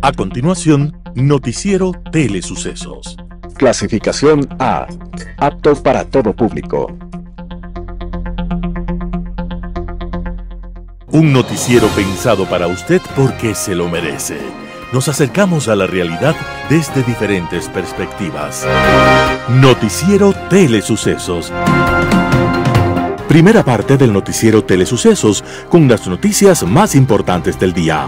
A continuación, Noticiero Telesucesos. Clasificación A. Apto para todo público. Un noticiero pensado para usted porque se lo merece. Nos acercamos a la realidad desde diferentes perspectivas. Noticiero Telesucesos. Primera parte del Noticiero Telesucesos, con las noticias más importantes del día.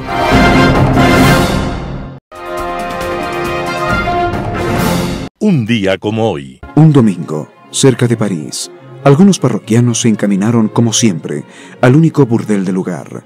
Un día como hoy. Un domingo, cerca de París, algunos parroquianos se encaminaron, como siempre, al único burdel del lugar.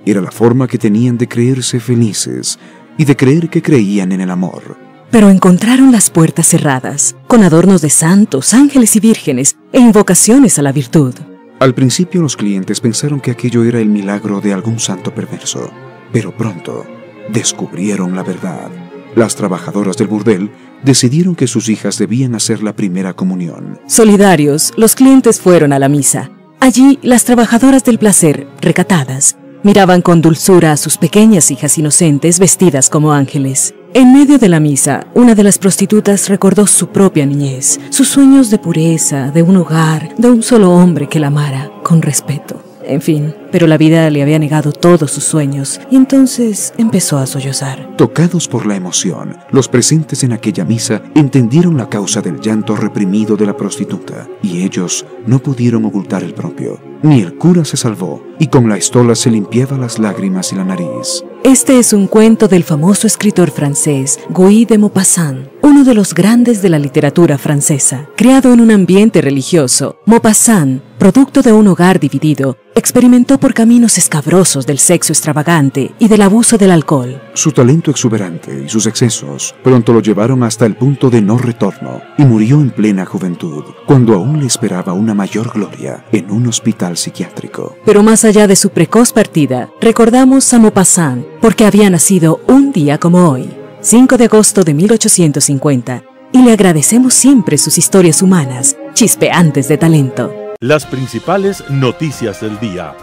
Era la forma que tenían de creerse felices y de creer que creían en el amor. Pero encontraron las puertas cerradas, con adornos de santos, ángeles y vírgenes, e invocaciones a la virtud. Al principio los clientes pensaron que aquello era el milagro de algún santo perverso, pero pronto descubrieron la verdad. Las trabajadoras del burdel decidieron que sus hijas debían hacer la primera comunión. Solidarios, los clientes fueron a la misa. Allí, las trabajadoras del placer, recatadas, miraban con dulzura a sus pequeñas hijas inocentes vestidas como ángeles. En medio de la misa, una de las prostitutas recordó su propia niñez, sus sueños de pureza, de un hogar, de un solo hombre que la amara, con respeto. En fin, pero la vida le había negado todos sus sueños, y entonces empezó a sollozar. Tocados por la emoción, los presentes en aquella misa entendieron la causa del llanto reprimido de la prostituta, y ellos no pudieron ocultar el propio. Ni el cura se salvó, y con la estola se limpiaba las lágrimas y la nariz. Este es un cuento del famoso escritor francés Guy de Maupassant, uno de los grandes de la literatura francesa. Criado en un ambiente religioso, Maupassant, producto de un hogar dividido, experimentó por caminos escabrosos del sexo extravagante y del abuso del alcohol. Su talento exuberante y sus excesos pronto lo llevaron hasta el punto de no retorno y murió en plena juventud, cuando aún le esperaba una mayor gloria en un hospital psiquiátrico. Pero más allá de su precoz partida, recordamos a Maupassant porque había nacido un día como hoy, 5 de agosto de 1850, y le agradecemos siempre sus historias humanas, chispeantes de talento. Las principales noticias del día.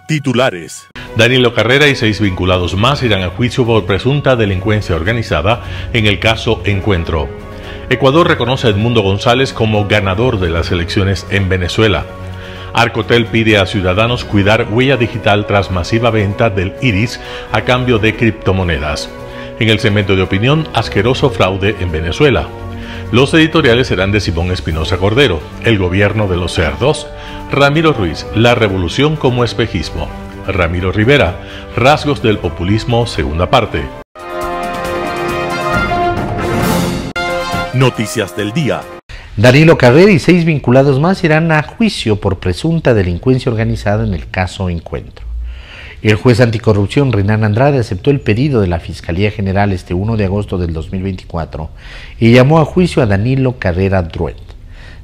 Titulares. Danilo Carrera y 6 vinculados más irán a juicio por presunta delincuencia organizada en el caso Encuentro. Ecuador reconoce a Edmundo González como ganador de las elecciones en Venezuela. Arcotel pide a ciudadanos cuidar huella digital tras masiva venta del iris a cambio de criptomonedas. En el segmento de opinión, asqueroso fraude en Venezuela. Los editoriales serán de Simón Espinosa Cordero, El gobierno de los cerdos; Ramiro Ruiz, La revolución como espejismo; Ramiro Rivera, Rasgos del populismo, segunda parte. Noticias del día. Danilo Carrera y 6 vinculados más irán a juicio por presunta delincuencia organizada en el caso Encuentro. El juez anticorrupción Renan Andrade aceptó el pedido de la Fiscalía General este 1 de agosto del 2024 y llamó a juicio a Danilo Carrera Druet.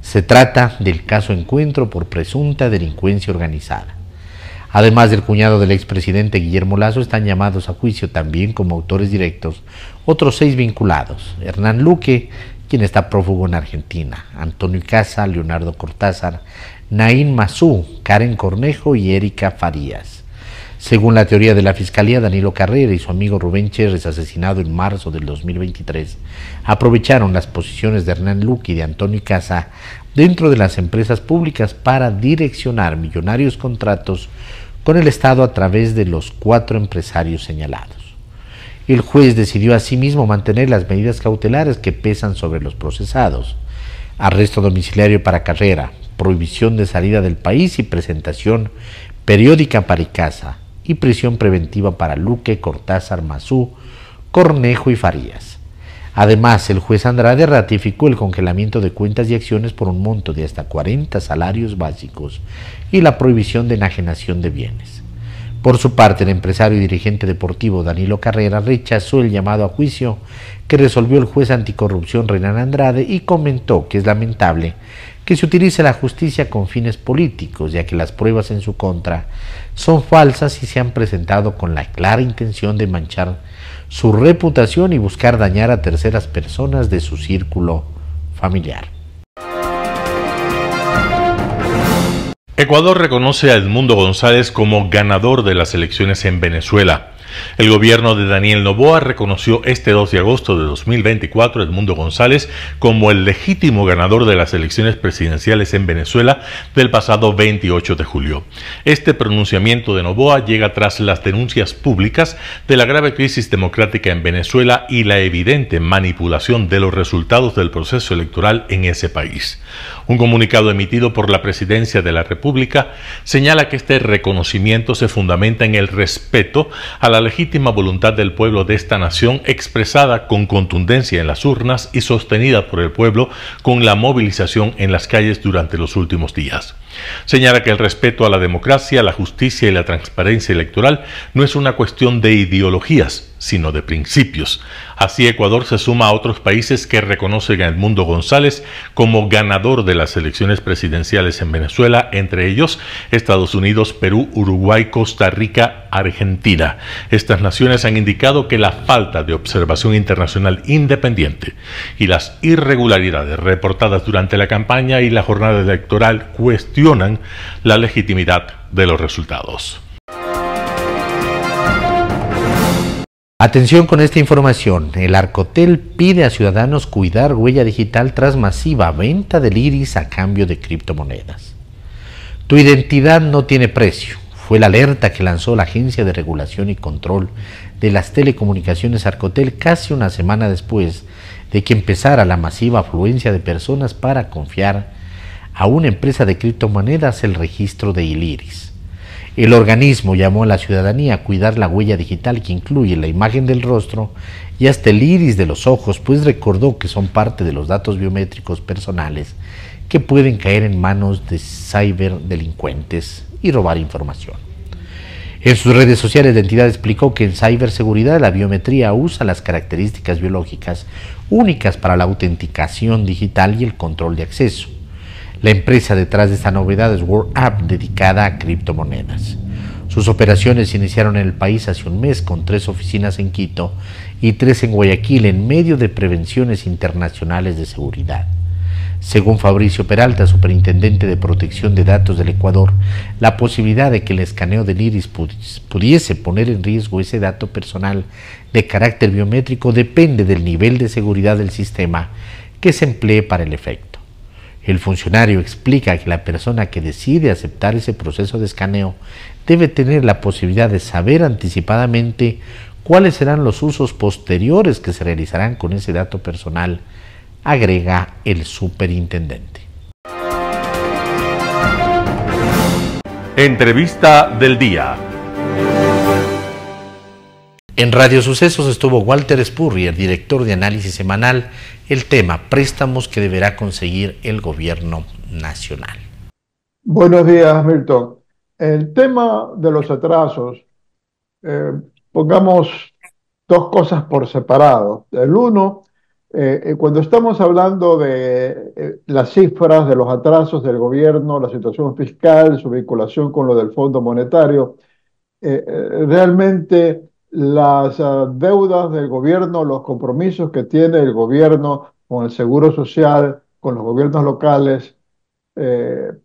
Se trata del caso Encuentro por presunta delincuencia organizada. Además del cuñado del expresidente Guillermo Lasso, están llamados a juicio también como autores directos otros 6 vinculados: Hernán Luque, quien está prófugo en Argentina; Antonio Icaza, Leonardo Cortázar, Naín Mazú, Karen Cornejo y Erika Farías. Según la teoría de la Fiscalía, Danilo Carrera y su amigo Rubén Cherres, asesinado en marzo del 2023, aprovecharon las posiciones de Hernán Luque y de Antonio Icaza dentro de las empresas públicas para direccionar millonarios contratos con el Estado a través de los 4 empresarios señalados. El juez decidió asimismo mantener las medidas cautelares que pesan sobre los procesados: arresto domiciliario para Carrera, prohibición de salida del país y presentación periódica para Icaza, y prisión preventiva para Luque, Cortázar, Mazú, Cornejo y Farías. Además, el juez Andrade ratificó el congelamiento de cuentas y acciones por un monto de hasta 40 salarios básicos y la prohibición de enajenación de bienes. Por su parte, el empresario y dirigente deportivo Danilo Carrera rechazó el llamado a juicio que resolvió el juez anticorrupción Renan Andrade y comentó que es lamentable que se utilice la justicia con fines políticos, ya que las pruebas en su contra son falsas y se han presentado con la clara intención de manchar su reputación y buscar dañar a terceras personas de su círculo familiar. Ecuador reconoce a Edmundo González como ganador de las elecciones en Venezuela. El gobierno de Daniel Noboa reconoció este 2 de agosto de 2024 a Edmundo González como el legítimo ganador de las elecciones presidenciales en Venezuela del pasado 28 de julio. Este pronunciamiento de Noboa llega tras las denuncias públicas de la grave crisis democrática en Venezuela y la evidente manipulación de los resultados del proceso electoral en ese país. Un comunicado emitido por la Presidencia de la República señala que este reconocimiento se fundamenta en el respeto a la legítima voluntad del pueblo de esta nación, expresada con contundencia en las urnas y sostenida por el pueblo con la movilización en las calles durante los últimos días. Señala que el respeto a la democracia, la justicia y la transparencia electoral no es una cuestión de ideologías, sino de principios. Así, Ecuador se suma a otros países que reconocen a Edmundo González como ganador de las elecciones presidenciales en Venezuela, entre ellos Estados Unidos, Perú, Uruguay, Costa Rica, Argentina. Estas naciones han indicado que la falta de observación internacional independiente y las irregularidades reportadas durante la campaña y la jornada electoral cuestionan la legitimidad de los resultados. Atención con esta información, el Arcotel pide a ciudadanos cuidar huella digital tras masiva venta del iris a cambio de criptomonedas. Tu identidad no tiene precio, fue la alerta que lanzó la Agencia de Regulación y Control de las Telecomunicaciones Arcotel casi una semana después de que empezara la masiva afluencia de personas para confiar a una empresa de criptomonedas el registro de iris. El organismo llamó a la ciudadanía a cuidar la huella digital, que incluye la imagen del rostro y hasta el iris de los ojos, pues recordó que son parte de los datos biométricos personales que pueden caer en manos de ciberdelincuentes y robar información. En sus redes sociales, la entidad explicó que en ciberseguridad la biometría usa las características biológicas únicas para la autenticación digital y el control de acceso. La empresa detrás de esta novedad es WorldApp, dedicada a criptomonedas. Sus operaciones iniciaron en el país hace un mes con 3 oficinas en Quito y 3 en Guayaquil en medio de prevenciones internacionales de seguridad. Según Fabricio Peralta, superintendente de protección de datos del Ecuador, la posibilidad de que el escaneo del iris pudiese poner en riesgo ese dato personal de carácter biométrico depende del nivel de seguridad del sistema que se emplee para el efecto. El funcionario explica que la persona que decide aceptar ese proceso de escaneo debe tener la posibilidad de saber anticipadamente cuáles serán los usos posteriores que se realizarán con ese dato personal, agrega el superintendente. Entrevista del día. En Radio Sucesos estuvo Walter Spurrier, director de análisis semanal, el tema préstamos que deberá conseguir el gobierno nacional. Buenos días, Milton. El tema de los atrasos, pongamos 2 cosas por separado. El uno, cuando estamos hablando de las cifras de los atrasos del gobierno, la situación fiscal, su vinculación con lo del Fondo Monetario, realmente las deudas del gobierno, los compromisos que tiene el gobierno con el Seguro Social, con los gobiernos locales,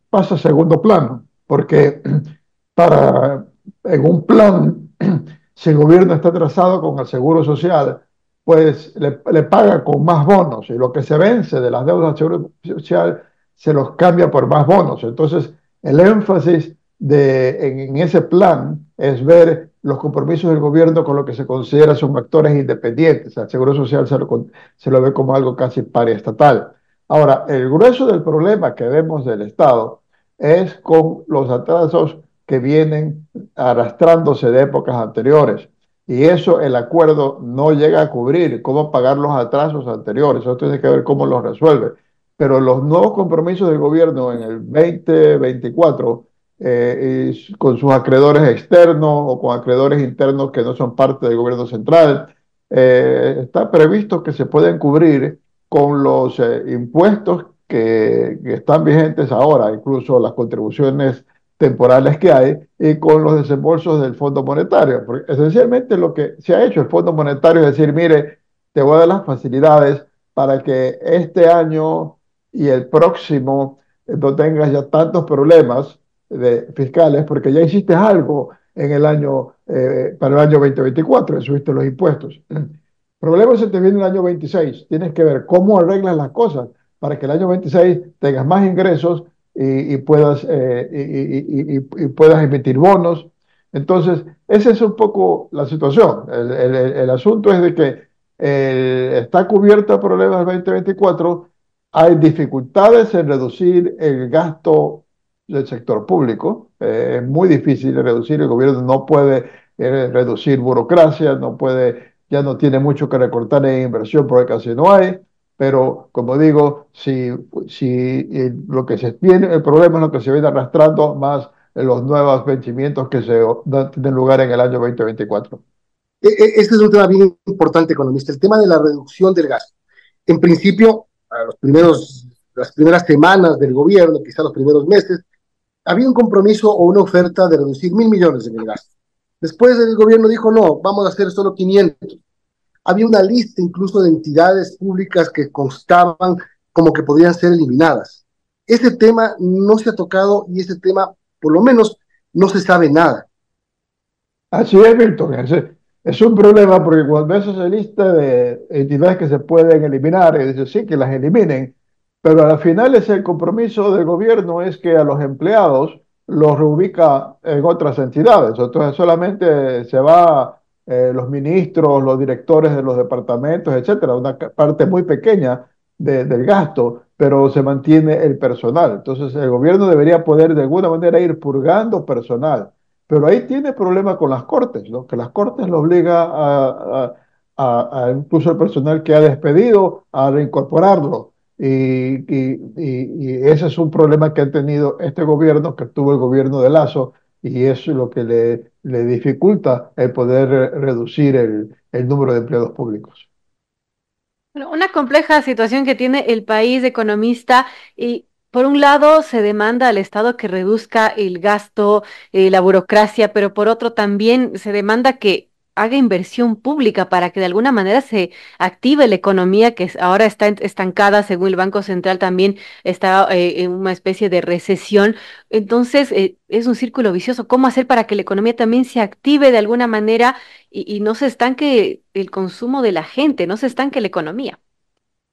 pasa a segundo plano, porque en un plan, si el gobierno está atrasado con el Seguro Social, pues le paga con más bonos, y lo que se vence de las deudas del Seguro Social se los cambia por más bonos. Entonces, el énfasis en ese plan es ver los compromisos del gobierno con lo que se considera son actores independientes. El Seguro Social se lo ve como algo casi paraestatal. Ahora, el grueso del problema que vemos del Estado es con los atrasos que vienen arrastrándose de épocas anteriores. Y eso el acuerdo no llega a cubrir, cómo pagar los atrasos anteriores. Eso tiene que ver cómo los resuelve. Pero los nuevos compromisos del gobierno en el 2024, y con sus acreedores externos o con acreedores internos que no son parte del gobierno central, está previsto que se pueden cubrir con los impuestos que están vigentes ahora, incluso las contribuciones temporales que hay, y con los desembolsos del Fondo Monetario. Porque esencialmente lo que se ha hecho el Fondo Monetario es decir, mire, te voy a dar las facilidades para que este año y el próximo no tengas ya tantos problemas fiscales porque ya hiciste algo en el año, para el año 2024, subiste los impuestos. El problema se te viene el año 26. Tienes que ver cómo arreglas las cosas para que el año 26 tengas más ingresos y puedas, y puedas emitir bonos. Entonces, esa es un poco la situación. El asunto es de que está cubierto el problema del 2024. Hay dificultades en reducir el gasto del sector público. Es muy difícil de reducir. El gobierno no puede reducir burocracia, no puede, ya no tiene mucho que recortar en inversión porque casi no hay. Pero, como digo, si lo que se viene, el problema es lo que se viene arrastrando más los nuevos vencimientos que tienen lugar en el año 2024. Este es un tema bien importante, economista, el tema de la reducción del gasto. En principio, las primeras semanas del gobierno, quizá los primeros meses, había un compromiso o una oferta de reducir 1.000 millones en el gasto. Después el gobierno dijo, no, vamos a hacer solo 500. Había una lista incluso de entidades públicas que constaban como que podrían ser eliminadas. Ese tema no se ha tocado y ese tema, por lo menos, no se sabe nada. Así es, Milton. Es un problema porque cuando ves esa lista de entidades que se pueden eliminar, y dice sí, que las eliminen, pero al final es el compromiso del gobierno es que a los empleados los reubica en otras entidades. Entonces solamente se va los ministros, los directores de los departamentos, etcétera, una parte muy pequeña del gasto, pero se mantiene el personal. Entonces el gobierno debería poder de alguna manera ir purgando personal, pero ahí tiene problema con las cortes, ¿no? Que las cortes lo obliga a incluso el personal que ha despedido a reincorporarlo. Y ese es un problema que ha tenido este gobierno, que tuvo el gobierno de Lazo, y eso es lo que le dificulta el poder reducir el número de empleados públicos. Bueno, una compleja situación que tiene el país economista y por un lado se demanda al Estado que reduzca el gasto, la burocracia, pero por otro también se demanda que haga inversión pública para que de alguna manera se active la economía que ahora está estancada, según el Banco Central también está en una especie de recesión. Entonces, es un círculo vicioso. ¿Cómo hacer para que la economía también se active de alguna manera y no se estanque el consumo de la gente, no se estanque la economía?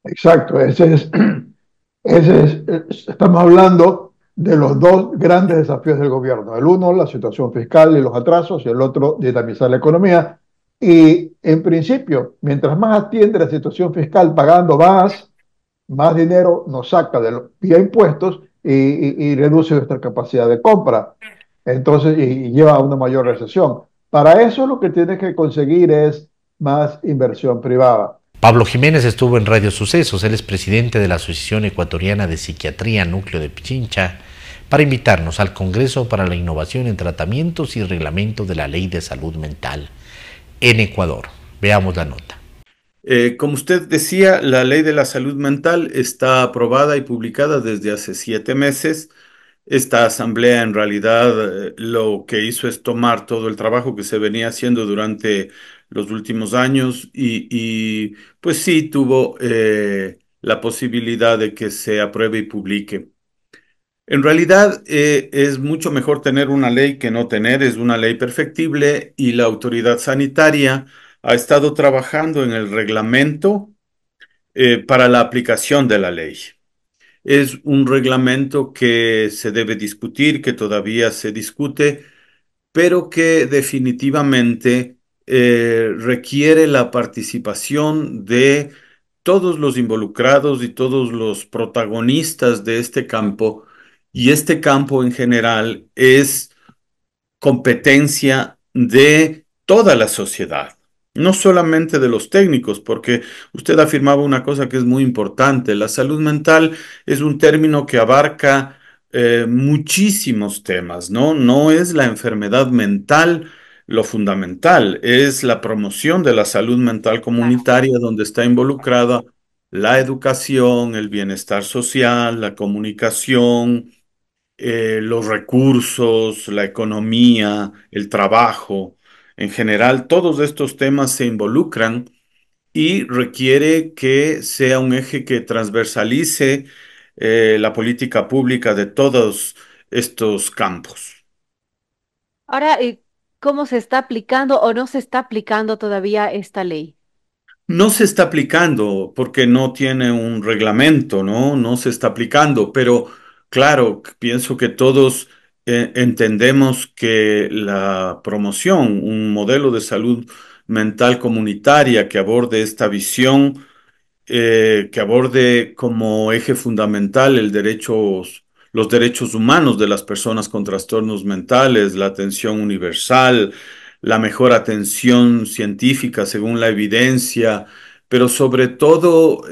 Exacto, estamos hablando de los dos grandes desafíos del gobierno. El uno, la situación fiscal y los atrasos, y el otro, dinamizar la economía. Y en principio, mientras más atiende la situación fiscal pagando más dinero nos saca de los vía impuestos y reduce nuestra capacidad de compra. Entonces, y lleva a una mayor recesión. Para eso lo que tiene que conseguir es más inversión privada. Pablo Jiménez estuvo en Radio Sucesos, él es presidente de la Asociación Ecuatoriana de Psiquiatría Núcleo de Pichincha, para invitarnos al Congreso para la Innovación en Tratamientos y Reglamento de la Ley de Salud Mental en Ecuador. Veamos la nota. Como usted decía, la Ley de la Salud Mental está aprobada y publicada desde hace 7 meses. Esta asamblea en realidad lo que hizo es tomar todo el trabajo que se venía haciendo durante los últimos años pues sí tuvo la posibilidad de que se apruebe y publique. En realidad es mucho mejor tener una ley que no tener, es una ley perfectible y la autoridad sanitaria ha estado trabajando en el reglamento para la aplicación de la ley. Es un reglamento que se debe discutir, que todavía se discute, pero que definitivamente requiere la participación de todos los involucrados y todos los protagonistas de este campo, y este campo en general es competencia de toda la sociedad, no solamente de los técnicos, porque usted afirmaba una cosa que es muy importante. La salud mental es un término que abarca muchísimos temas, ¿no? No es la enfermedad mental lo fundamental, es la promoción de la salud mental comunitaria donde está involucrada la educación, el bienestar social, la comunicación, los recursos, la economía, el trabajo, en general, todos estos temas se involucran y requiere que sea un eje que transversalice la política pública de todos estos campos. Ahora, ¿cómo se está aplicando o no se está aplicando todavía esta ley? No se está aplicando porque no tiene un reglamento, ¿no? No se está aplicando, pero claro, pienso que todos entendemos que la promoción, un modelo de salud mental comunitaria que aborde esta visión, que aborde como eje fundamental los derechos humanos de las personas con trastornos mentales, la atención universal, la mejor atención científica según la evidencia, pero sobre todo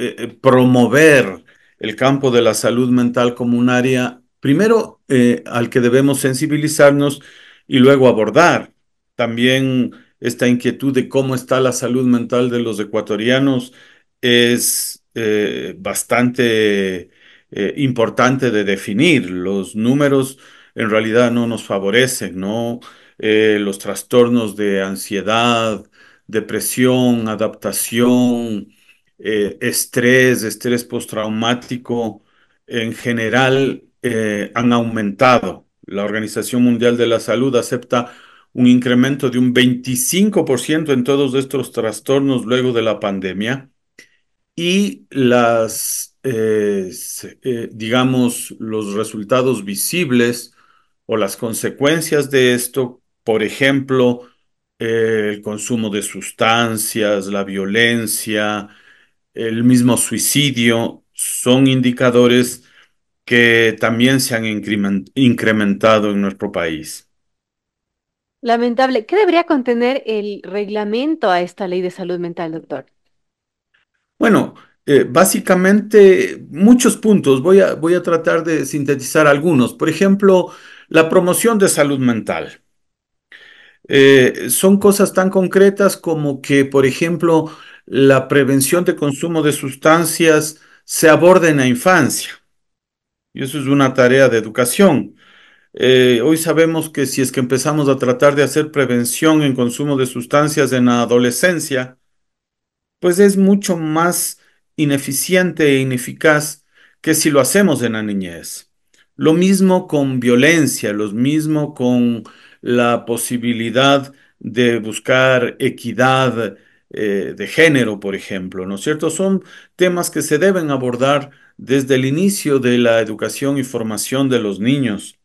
promover el campo de la salud mental como un área, primero al que debemos sensibilizarnos y luego abordar. También esta inquietud de cómo está la salud mental de los ecuatorianos es bastante importante de definir. Los números en realidad no nos favorecen, ¿no? Los trastornos de ansiedad, depresión, adaptación, estrés postraumático, en general han aumentado. La Organización Mundial de la Salud acepta un incremento de un 25% en todos estos trastornos luego de la pandemia y digamos, los resultados visibles o las consecuencias de esto, por ejemplo, el consumo de sustancias, la violencia, el mismo suicidio, son indicadores que también se han incrementado en nuestro país. Lamentable. ¿Qué debería contener el reglamento a esta ley de salud mental, doctor? Bueno, básicamente muchos puntos. Voy a tratar de sintetizar algunos. Por ejemplo, la promoción de salud mental. Son cosas tan concretas como que, por ejemplo, la prevención de consumo de sustancias se aborda en la infancia. Y eso es una tarea de educación. Hoy sabemos que si es que empezamos a tratar de hacer prevención en consumo de sustancias en la adolescencia, pues es mucho más ineficiente e ineficaz que si lo hacemos en la niñez. Lo mismo con violencia, lo mismo con la posibilidad de buscar equidad de género, por ejemplo, ¿no es cierto? Son temas que se deben abordar desde el inicio de la educación y formación de los niños.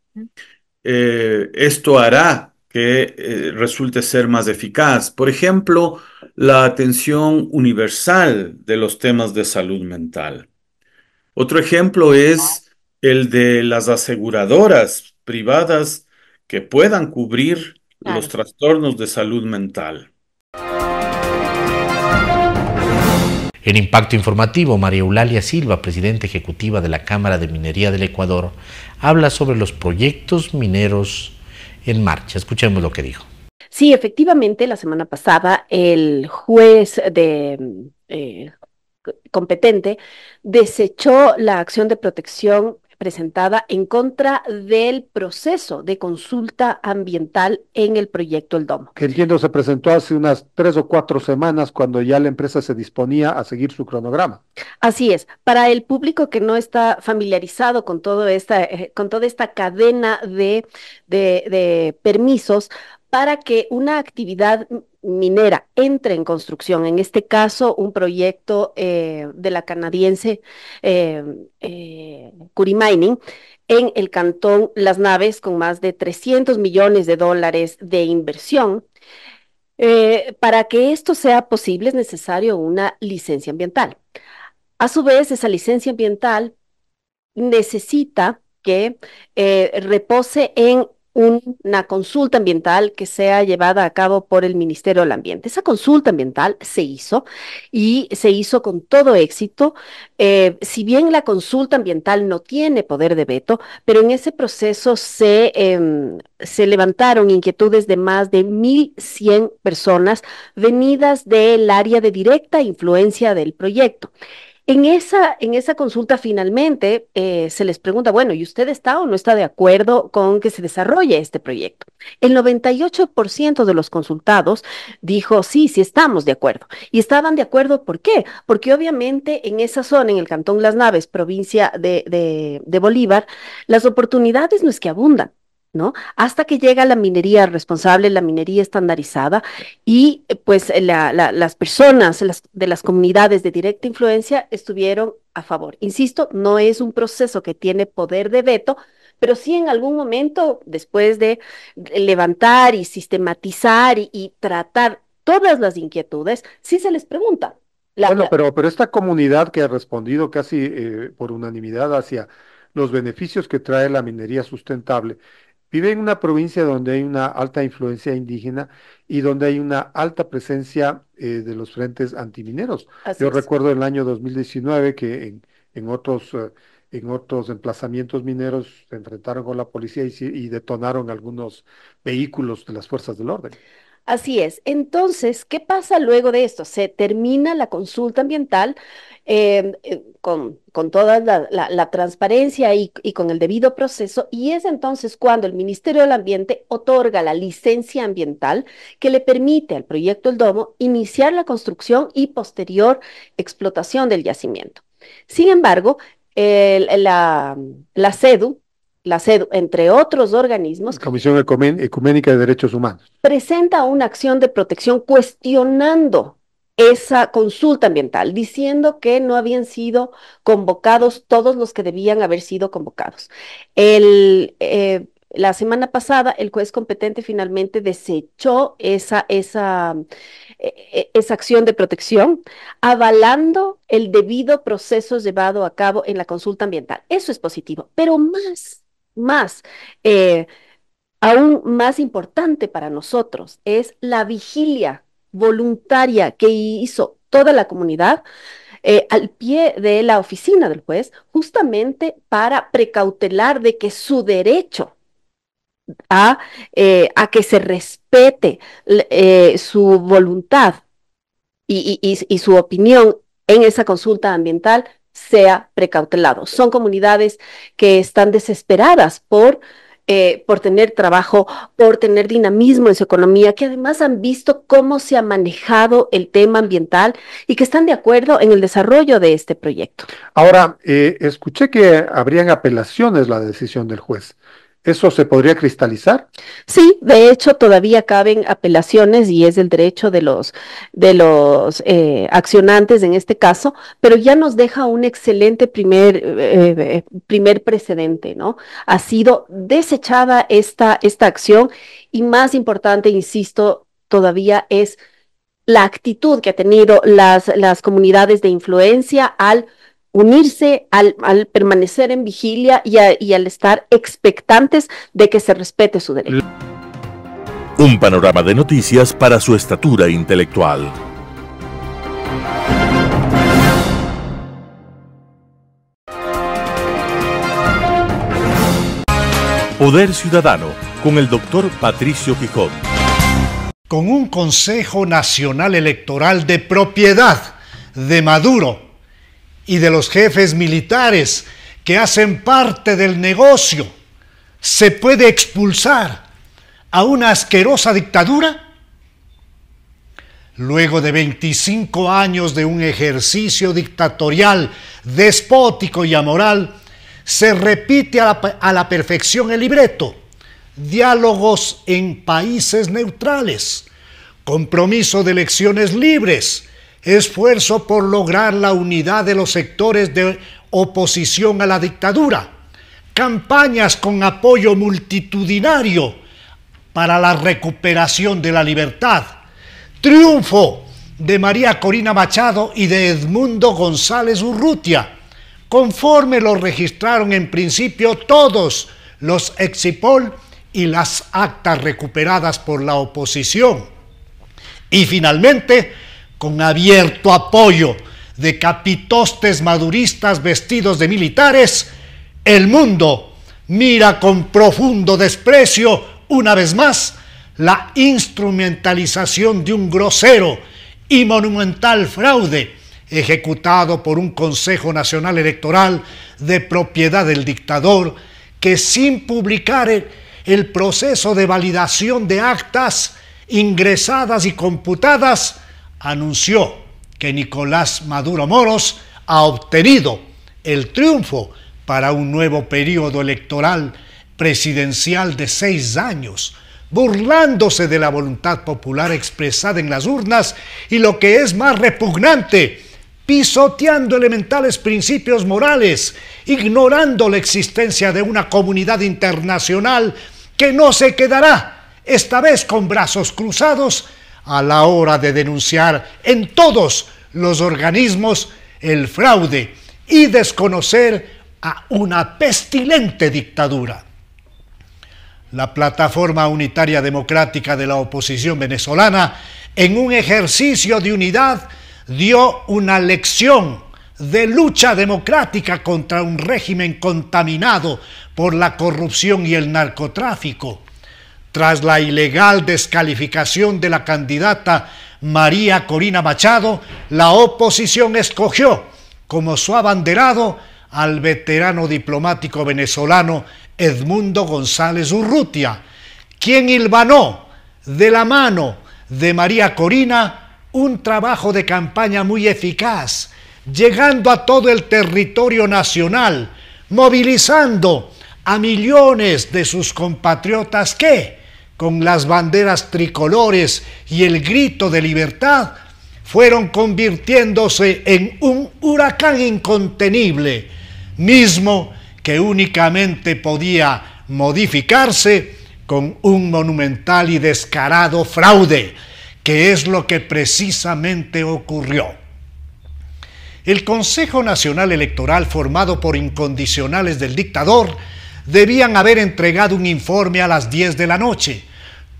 Esto hará que resulte ser más eficaz. Por ejemplo, la atención universal de los temas de salud mental. Otro ejemplo es el de las aseguradoras privadas que puedan cubrir los Claro. trastornos de salud mental. En Impacto Informativo, María Eulalia Silva, presidenta ejecutiva de la Cámara de Minería del Ecuador, habla sobre los proyectos mineros en marcha. Escuchemos lo que dijo. Sí, efectivamente, la semana pasada el juez competente desechó la acción de protección presentada en contra del proceso de consulta ambiental en el proyecto El Domo. Que entiendo se presentó hace unas 3 o 4 semanas cuando ya la empresa se disponía a seguir su cronograma. Así es, para el público que no está familiarizado con toda esta cadena de permisos, para que una actividad minera entre en construcción, en este caso un proyecto de la canadiense Curi Mining, en el cantón Las Naves, con más de 300 millones de dólares de inversión. Para que esto sea posible es necesario una licencia ambiental. A su vez, esa licencia ambiental necesita que repose en una consulta ambiental que sea llevada a cabo por el Ministerio del Ambiente. Esa consulta ambiental se hizo y se hizo con todo éxito. Si bien la consulta ambiental no tiene poder de veto, pero en ese proceso se levantaron inquietudes de más de 1.100 personas venidas del área de directa influencia del proyecto. En esa consulta finalmente se les pregunta, bueno, ¿y usted está o no está de acuerdo con que se desarrolle este proyecto? El 98% de los consultados dijo, sí, sí estamos de acuerdo. Y estaban de acuerdo, ¿por qué? Porque obviamente en esa zona, en el Cantón Las Naves, provincia de Bolívar, las oportunidades no es que abundan, ¿no? Hasta que llega la minería responsable, la minería estandarizada, y pues las personas de las comunidades de directa influencia estuvieron a favor. Insisto, no es un proceso que tiene poder de veto, pero sí en algún momento, después de levantar y sistematizar y tratar todas las inquietudes, sí se les pregunta. Bueno, pero esta comunidad que ha respondido casi por unanimidad hacia los beneficios que trae la minería sustentable, vive en una provincia donde hay una alta influencia indígena y donde hay una alta presencia de los frentes antimineros. Así Yo es. recuerdo el año 2019 que en otros emplazamientos mineros se enfrentaron con la policía y detonaron algunos vehículos de las fuerzas del orden. Así es. Entonces, ¿qué pasa luego de esto? Se termina la consulta ambiental con toda la transparencia y con el debido proceso, y es entonces cuando el Ministerio del Ambiente otorga la licencia ambiental que le permite al proyecto El Domo iniciar la construcción y posterior explotación del yacimiento. Sin embargo, la CEDU, entre otros organismos, Comisión Ecuménica de Derechos Humanos. presenta una acción de protección cuestionando esa consulta ambiental, diciendo que no habían sido convocados todos los que debían haber sido convocados. La semana pasada, el juez competente finalmente desechó esa acción de protección, avalando el debido proceso llevado a cabo en la consulta ambiental. Eso es positivo, pero aún más importante para nosotros es la vigilia voluntaria que hizo toda la comunidad al pie de la oficina del juez, justamente para precautelar de que su derecho a que se respete su voluntad y su opinión en esa consulta ambiental sea precautelado. Son comunidades que están desesperadas por tener trabajo, por tener dinamismo en su economía, que además han visto cómo se ha manejado el tema ambiental y que están de acuerdo en el desarrollo de este proyecto. Ahora, escuché que habrían apelaciones a la decisión del juez. ¿Eso se podría cristalizar? Sí, de hecho todavía caben apelaciones y es el derecho de los accionantes en este caso, pero ya nos deja un excelente primer precedente, ¿no? Ha sido desechada esta acción y más importante, insisto, todavía es la actitud que ha tenido las comunidades de influencia al unirse, al permanecer en vigilia y al estar expectantes de que se respete su derecho. Un panorama de noticias para su estatura intelectual. Poder Ciudadano, con el doctor Patricio Gijón. Con un Consejo Nacional Electoral de propiedad de Maduro y de los jefes militares que hacen parte del negocio, ¿se puede expulsar a una asquerosa dictadura? Luego de 25 años de un ejercicio dictatorial, despótico y amoral, se repite a la perfección el libreto: diálogos en países neutrales, compromiso de elecciones libres, esfuerzo por lograr la unidad de los sectores de oposición a la dictadura, campañas con apoyo multitudinario para la recuperación de la libertad, triunfo de María Corina Machado y de Edmundo González Urrutia, conforme lo registraron en principio todos los Exipol y las actas recuperadas por la oposición. Y finalmente, con abierto apoyo de capitostes maduristas vestidos de militares, el mundo mira con profundo desprecio, una vez más, la instrumentalización de un grosero y monumental fraude ejecutado por un Consejo Nacional Electoral de propiedad del dictador, que sin publicar el proceso de validación de actas ingresadas y computadas, anunció que Nicolás Maduro Moros ha obtenido el triunfo para un nuevo periodo electoral presidencial de 6 años, burlándose de la voluntad popular expresada en las urnas y, lo que es más repugnante, pisoteando elementales principios morales, ignorando la existencia de una comunidad internacional que no se quedará, esta vez con brazos cruzados, a la hora de denunciar en todos los organismos el fraude y desconocer a una pestilente dictadura. La Plataforma Unitaria Democrática de la oposición venezolana, en un ejercicio de unidad, dio una lección de lucha democrática contra un régimen contaminado por la corrupción y el narcotráfico. Tras la ilegal descalificación de la candidata María Corina Machado, la oposición escogió como su abanderado al veterano diplomático venezolano Edmundo González Urrutia, quien hilvanó de la mano de María Corina un trabajo de campaña muy eficaz, llegando a todo el territorio nacional, movilizando a millones de sus compatriotas que, con las banderas tricolores y el grito de libertad, fueron convirtiéndose en un huracán incontenible, mismo que únicamente podía modificarse con un monumental y descarado fraude, que es lo que precisamente ocurrió. El Consejo Nacional Electoral, formado por incondicionales del dictador, debían haber entregado un informe a las 10 de la noche.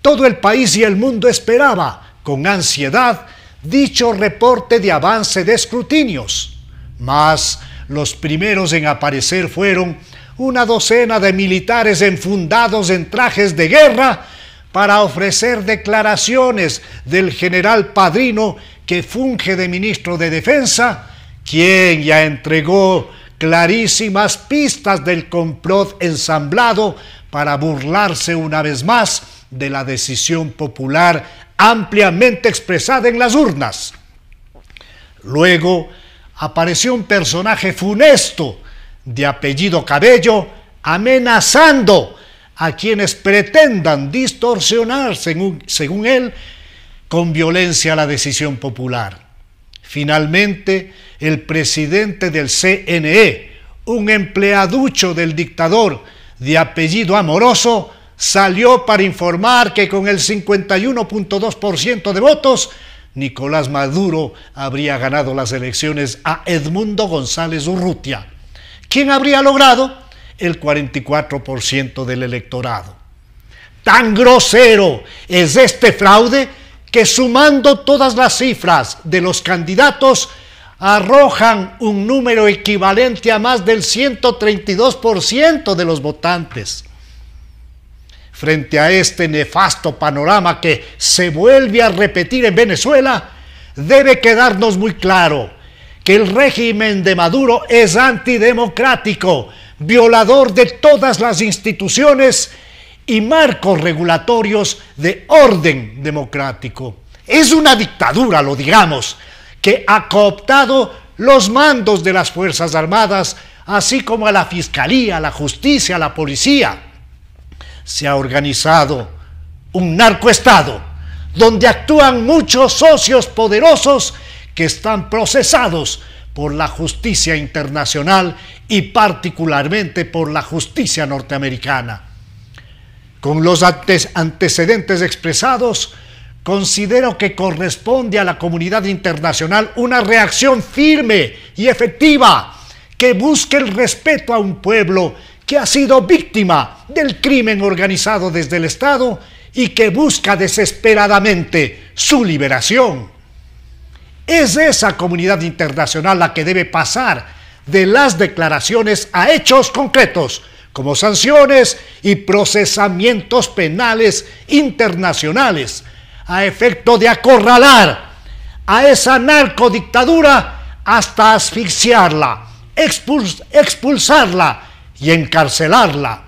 Todo el país y el mundo esperaba con ansiedad dicho reporte de avance de escrutinios, mas los primeros en aparecer fueron una docena de militares enfundados en trajes de guerra para ofrecer declaraciones del general Padrino, que funge de ministro de Defensa, quien ya entregó clarísimas pistas del complot ensamblado para burlarse una vez más de la decisión popular ampliamente expresada en las urnas. Luego apareció un personaje funesto de apellido Cabello, amenazando a quienes pretendan distorsionar, según él, con violencia la decisión popular. Finalmente, el presidente del CNE, un empleaducho del dictador de apellido Amoroso, salió para informar que con el 51.2% de votos, Nicolás Maduro habría ganado las elecciones a Edmundo González Urrutia, quien habría logrado el 44% del electorado. Tan grosero es este fraude que, sumando todas las cifras de los candidatos, arrojan un número equivalente a más del 132% de los votantes. Frente a este nefasto panorama que se vuelve a repetir en Venezuela, debe quedarnos muy claro que el régimen de Maduro es antidemocrático, violador de todas las instituciones y marcos regulatorios de orden democrático. Es una dictadura, lo digamos, que ha cooptado los mandos de las Fuerzas Armadas, así como a la Fiscalía, la Justicia, la Policía. Se ha organizado un narcoestado donde actúan muchos socios poderosos que están procesados por la justicia internacional y particularmente por la justicia norteamericana. Con los antecedentes expresados, considero que corresponde a la comunidad internacional una reacción firme y efectiva que busque el respeto a un pueblo que ha sido víctima del crimen organizado desde el Estado y que busca desesperadamente su liberación. Es esa comunidad internacional la que debe pasar de las declaraciones a hechos concretos, como sanciones y procesamientos penales internacionales, a efecto de acorralar a esa narcodictadura hasta asfixiarla, expulsarla y encarcelarla,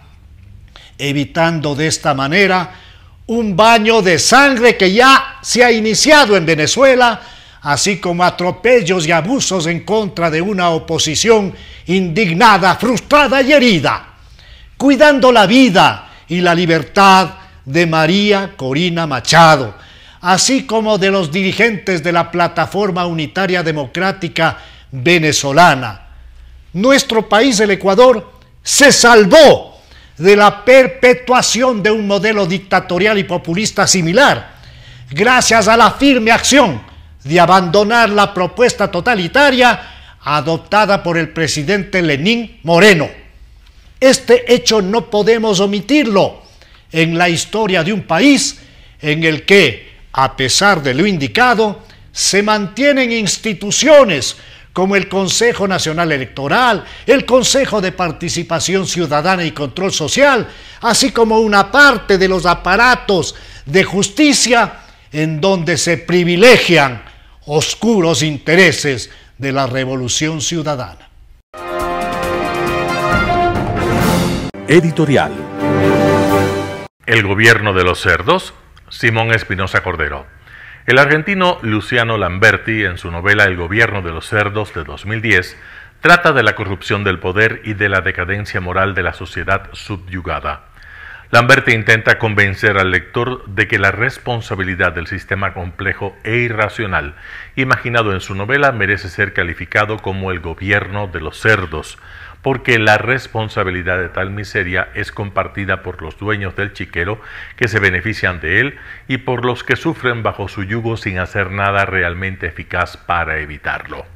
evitando de esta manera un baño de sangre que ya se ha iniciado en Venezuela, así como atropellos y abusos en contra de una oposición indignada, frustrada y herida, cuidando la vida y la libertad de María Corina Machado, así como de los dirigentes de la Plataforma Unitaria Democrática Venezolana. Nuestro país, el Ecuador, se salvó de la perpetuación de un modelo dictatorial y populista similar, gracias a la firme acción de abandonar la propuesta totalitaria adoptada por el presidente Lenín Moreno. Este hecho no podemos omitirlo en la historia de un país en el que, a pesar de lo indicado, se mantienen instituciones como el Consejo Nacional Electoral, el Consejo de Participación Ciudadana y Control Social, así como una parte de los aparatos de justicia en donde se privilegian oscuros intereses de la revolución ciudadana. Editorial. El gobierno de los cerdos, Simón Espinosa Cordero. El argentino Luciano Lamberti, en su novela El gobierno de los cerdos de 2010, trata de la corrupción del poder y de la decadencia moral de la sociedad subyugada. Lamberti intenta convencer al lector de que la responsabilidad del sistema complejo e irracional imaginado en su novela merece ser calificado como el gobierno de los cerdos, porque la responsabilidad de tal miseria es compartida por los dueños del chiquero que se benefician de él y por los que sufren bajo su yugo sin hacer nada realmente eficaz para evitarlo.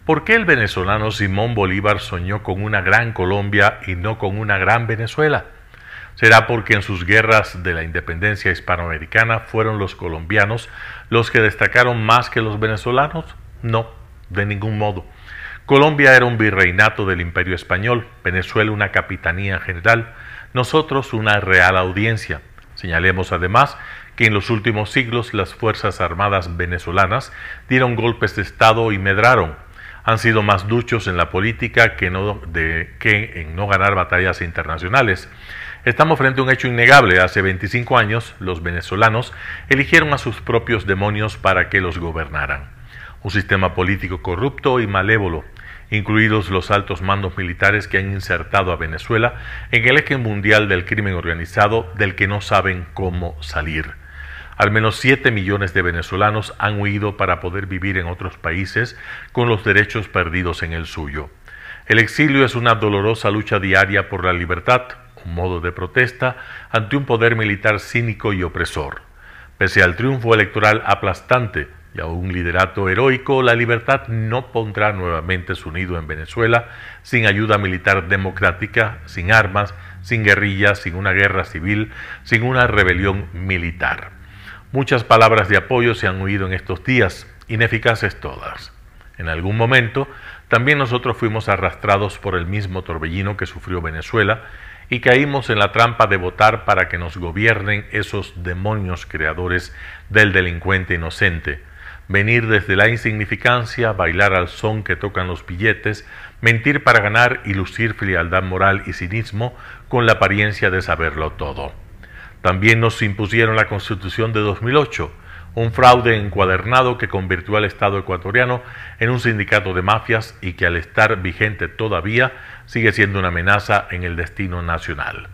¿Por qué el venezolano Simón Bolívar soñó con una gran Colombia y no con una gran Venezuela? ¿Será porque en sus guerras de la independencia hispanoamericana fueron los colombianos los que destacaron más que los venezolanos? No, de ningún modo. Colombia era un virreinato del Imperio Español, Venezuela una capitanía general, nosotros una real audiencia. Señalemos además que en los últimos siglos las Fuerzas Armadas venezolanas dieron golpes de Estado y medraron. Han sido más duchos en la política que en no ganar batallas internacionales. Estamos frente a un hecho innegable. Hace 25 años los venezolanos eligieron a sus propios demonios para que los gobernaran. Un sistema político corrupto y malévolo, incluidos los altos mandos militares que han insertado a Venezuela en el eje mundial del crimen organizado del que no saben cómo salir. Al menos 7 millones de venezolanos han huido para poder vivir en otros países con los derechos perdidos en el suyo. El exilio es una dolorosa lucha diaria por la libertad, un modo de protesta ante un poder militar cínico y opresor. Pese al triunfo electoral aplastante y a un liderato heroico, la libertad no pondrá nuevamente su nido en Venezuela sin ayuda militar democrática, sin armas, sin guerrillas, sin una guerra civil, sin una rebelión militar. Muchas palabras de apoyo se han oído en estos días, ineficaces todas. En algún momento, también nosotros fuimos arrastrados por el mismo torbellino que sufrió Venezuela y caímos en la trampa de votar para que nos gobiernen esos demonios creadores del delincuente inocente. Venir desde la insignificancia, bailar al son que tocan los billetes, mentir para ganar y lucir frialdad moral y cinismo con la apariencia de saberlo todo. También nos impusieron la Constitución de 2008, un fraude encuadernado que convirtió al Estado ecuatoriano en un sindicato de mafias y que al estar vigente todavía sigue siendo una amenaza en el destino nacional.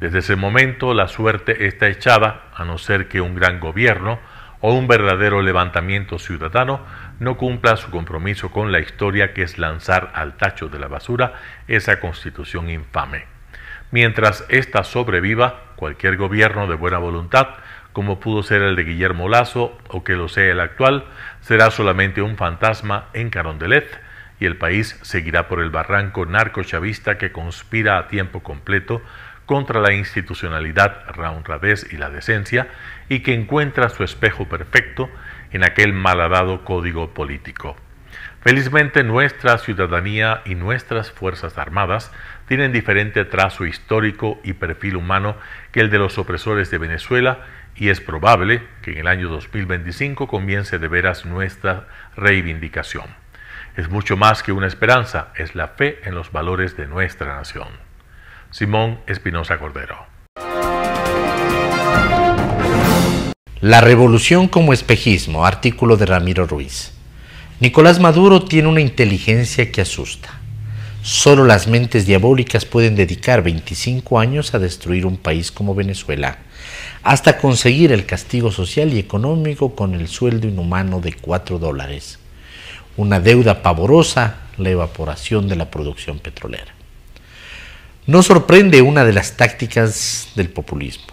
Desde ese momento la suerte está echada, a no ser que un gran gobierno o un verdadero levantamiento ciudadano no cumpla su compromiso con la historia, que es lanzar al tacho de la basura esa Constitución infame. Mientras ésta sobreviva, cualquier gobierno de buena voluntad, como pudo ser el de Guillermo Lasso o que lo sea el actual, será solamente un fantasma en Carondelet y el país seguirá por el barranco narcochavista que conspira a tiempo completo contra la institucionalidad, la honradez y la decencia, y que encuentra su espejo perfecto en aquel malhadado código político. Felizmente nuestra ciudadanía y nuestras Fuerzas Armadas tienen diferente trazo histórico y perfil humano que el de los opresores de Venezuela, y es probable que en el año 2025 comience de veras nuestra reivindicación. Es mucho más que una esperanza, es la fe en los valores de nuestra nación. Simón Espinosa Cordero. La revolución como espejismo, artículo de Ramiro Ruiz. Nicolás Maduro tiene una inteligencia que asusta. Solo las mentes diabólicas pueden dedicar 25 años a destruir un país como Venezuela, hasta conseguir el castigo social y económico con el sueldo inhumano de $4, una deuda pavorosa, la evaporación de la producción petrolera. No sorprende una de las tácticas del populismo.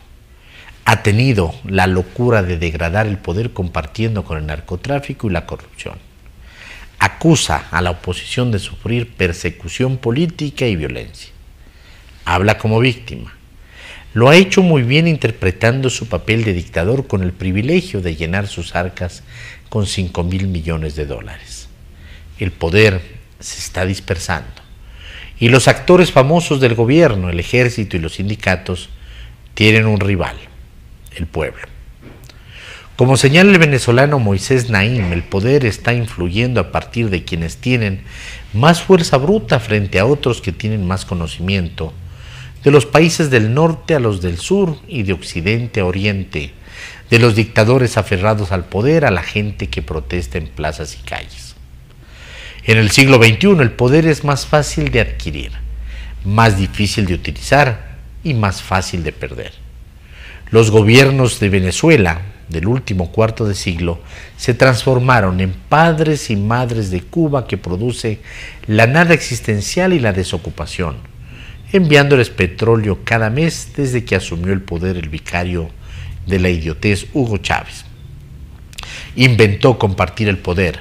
Ha tenido la locura de degradar el poder compartiendo con el narcotráfico y la corrupción. Acusa a la oposición de sufrir persecución política y violencia. Habla como víctima. Lo ha hecho muy bien interpretando su papel de dictador con el privilegio de llenar sus arcas con $5.000 millones. El poder se está dispersando y los actores famosos del gobierno, el ejército y los sindicatos tienen un rival, el pueblo. Como señala el venezolano Moisés Naim, el poder está influyendo a partir de quienes tienen más fuerza bruta frente a otros que tienen más conocimiento, de los países del norte a los del sur y de occidente a oriente, de los dictadores aferrados al poder a la gente que protesta en plazas y calles. En el siglo XXI el poder es más fácil de adquirir, más difícil de utilizar y más fácil de perder. Los gobiernos de Venezuela del último cuarto de siglo se transformaron en padres y madres de Cuba, que produce la nada existencial y la desocupación, enviándoles petróleo cada mes desde que asumió el poder el vicario de la idiotez Hugo Chávez. Inventó compartir el poder,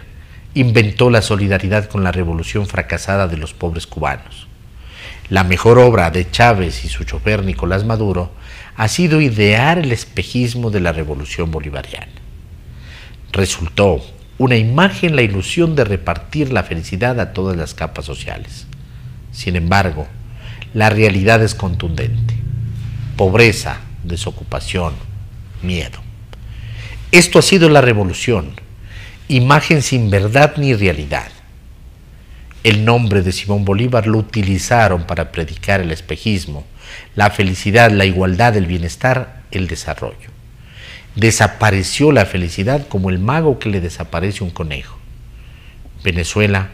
inventó la solidaridad con la revolución fracasada de los pobres cubanos. La mejor obra de Chávez y su chofer Nicolás Maduro ha sido idear el espejismo de la revolución bolivariana. Resultó una imagen la ilusión de repartir la felicidad a todas las capas sociales. Sin embargo, la realidad es contundente: pobreza, desocupación, miedo. Esto ha sido la revolución, imagen sin verdad ni realidad. El nombre de Simón Bolívar lo utilizaron para predicar el espejismo, la felicidad, la igualdad, el bienestar, el desarrollo. Desapareció la felicidad como el mago que le desaparece un conejo. Venezuela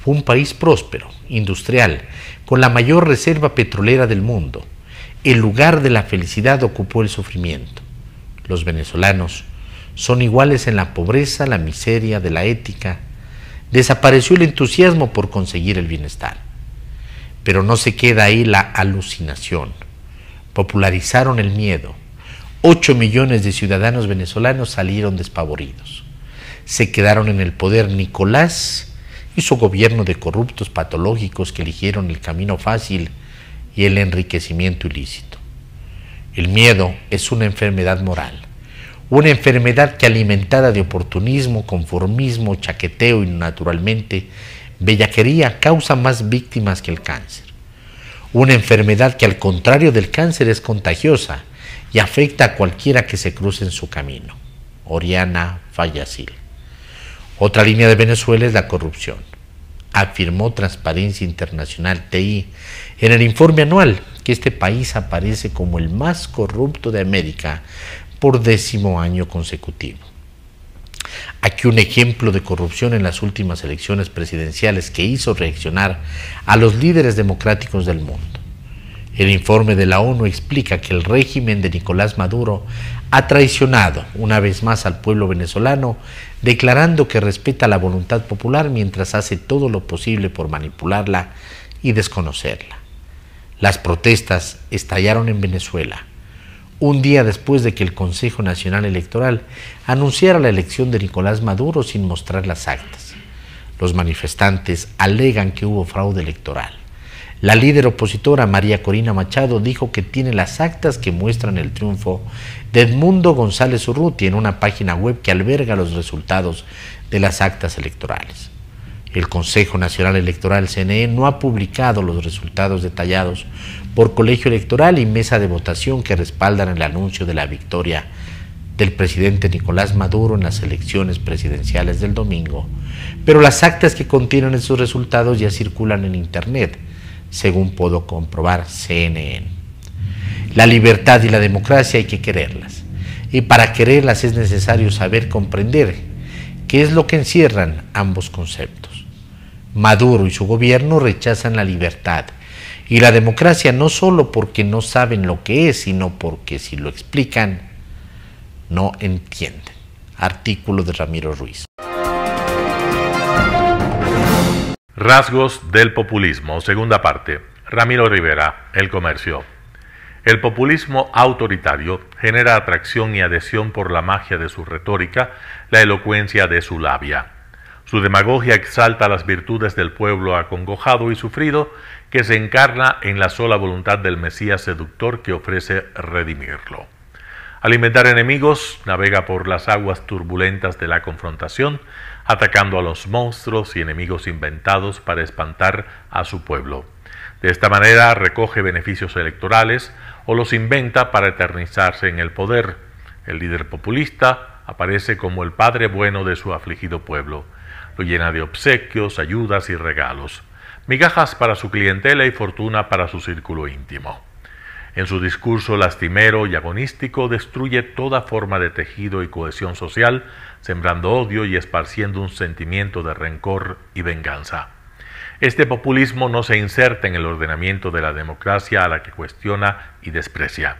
fue un país próspero, industrial, con la mayor reserva petrolera del mundo. El lugar de la felicidad ocupó el sufrimiento. Los venezolanos son iguales en la pobreza, la miseria, de la ética. Desapareció el entusiasmo por conseguir el bienestar. Pero no se queda ahí la alucinación. Popularizaron el miedo. 8 millones de ciudadanos venezolanos salieron despavoridos. Se quedaron en el poder Nicolás y su gobierno de corruptos patológicos que eligieron el camino fácil y el enriquecimiento ilícito. El miedo es una enfermedad moral, una enfermedad que, alimentada de oportunismo, conformismo, chaqueteo y naturalmente bellaquería, causa más víctimas que el cáncer. Una enfermedad que, al contrario del cáncer, es contagiosa y afecta a cualquiera que se cruce en su camino. Oriana Fayacil. Otra línea de Venezuela es la corrupción. Afirmó Transparencia Internacional, TI, en el informe anual que este país aparece como el más corrupto de América por 10º año consecutivo. Aquí un ejemplo de corrupción en las últimas elecciones presidenciales que hizo reaccionar a los líderes democráticos del mundo. El informe de la ONU explica que el régimen de Nicolás Maduro ha traicionado una vez más al pueblo venezolano, declarando que respeta la voluntad popular mientras hace todo lo posible por manipularla y desconocerla. Las protestas estallaron en Venezuela, un día después de que el Consejo Nacional Electoral anunciara la elección de Nicolás Maduro sin mostrar las actas. Los manifestantes alegan que hubo fraude electoral. La líder opositora María Corina Machado dijo que tiene las actas que muestran el triunfo de Edmundo González Urrutia en una página web que alberga los resultados de las actas electorales. El Consejo Nacional Electoral, CNE, no ha publicado los resultados detallados por colegio electoral y mesa de votación que respaldan el anuncio de la victoria del presidente Nicolás Maduro en las elecciones presidenciales del domingo, pero las actas que contienen esos resultados ya circulan en Internet, según pudo comprobar CNN. La libertad y la democracia hay que quererlas, y para quererlas es necesario saber comprender qué es lo que encierran ambos conceptos. Maduro y su gobierno rechazan la libertad y la democracia no solo porque no saben lo que es, sino porque si lo explican, no entienden. Artículo de Ramiro Ruiz. Rasgos del populismo, segunda parte. Ramiro Rivera, El Comercio. El populismo autoritario genera atracción y adhesión por la magia de su retórica, la elocuencia de su labia. Su demagogia exalta las virtudes del pueblo acongojado y sufrido, que se encarna en la sola voluntad del Mesías seductor que ofrece redimirlo. Al inventar enemigos, navega por las aguas turbulentas de la confrontación, atacando a los monstruos y enemigos inventados para espantar a su pueblo. De esta manera recoge beneficios electorales o los inventa para eternizarse en el poder. El líder populista aparece como el padre bueno de su afligido pueblo. Lo llena de obsequios, ayudas y regalos, migajas para su clientela y fortuna para su círculo íntimo. En su discurso lastimero y agonístico destruye toda forma de tejido y cohesión social, sembrando odio y esparciendo un sentimiento de rencor y venganza. Este populismo no se inserta en el ordenamiento de la democracia a la que cuestiona y desprecia.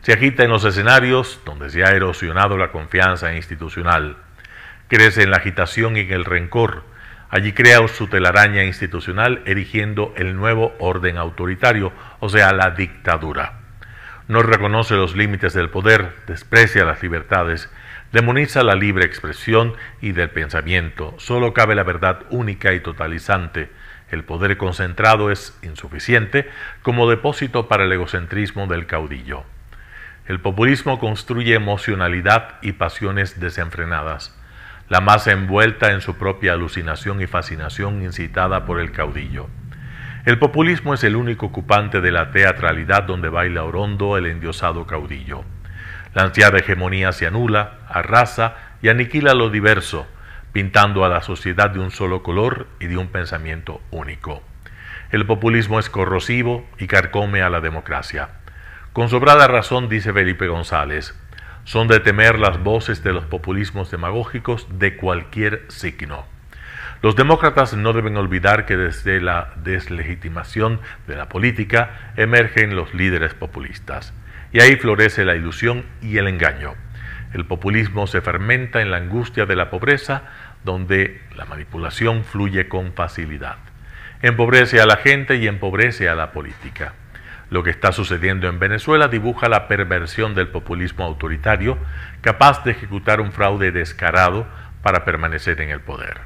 Se agita en los escenarios donde se ha erosionado la confianza institucional. Crece en la agitación y en el rencor. Allí crea su telaraña institucional erigiendo el nuevo orden autoritario, o sea, la dictadura. No reconoce los límites del poder, desprecia las libertades, demoniza la libre expresión y del pensamiento. Solo cabe la verdad única y totalizante. El poder concentrado es insuficiente como depósito para el egocentrismo del caudillo. El populismo construye emocionalidad y pasiones desenfrenadas. La masa envuelta en su propia alucinación y fascinación incitada por el caudillo. El populismo es el único ocupante de la teatralidad donde baila Orondo, el endiosado caudillo. La ansiada hegemonía se anula, arrasa y aniquila lo diverso, pintando a la sociedad de un solo color y de un pensamiento único. El populismo es corrosivo y carcome a la democracia. Con sobrada razón dice Felipe González, son de temer las voces de los populismos demagógicos de cualquier signo. Los demócratas no deben olvidar que desde la deslegitimación de la política emergen los líderes populistas, y ahí florece la ilusión y el engaño. El populismo se fermenta en la angustia de la pobreza, donde la manipulación fluye con facilidad. Empobrece a la gente y empobrece a la política. Lo que está sucediendo en Venezuela dibuja la perversión del populismo autoritario, capaz de ejecutar un fraude descarado para permanecer en el poder.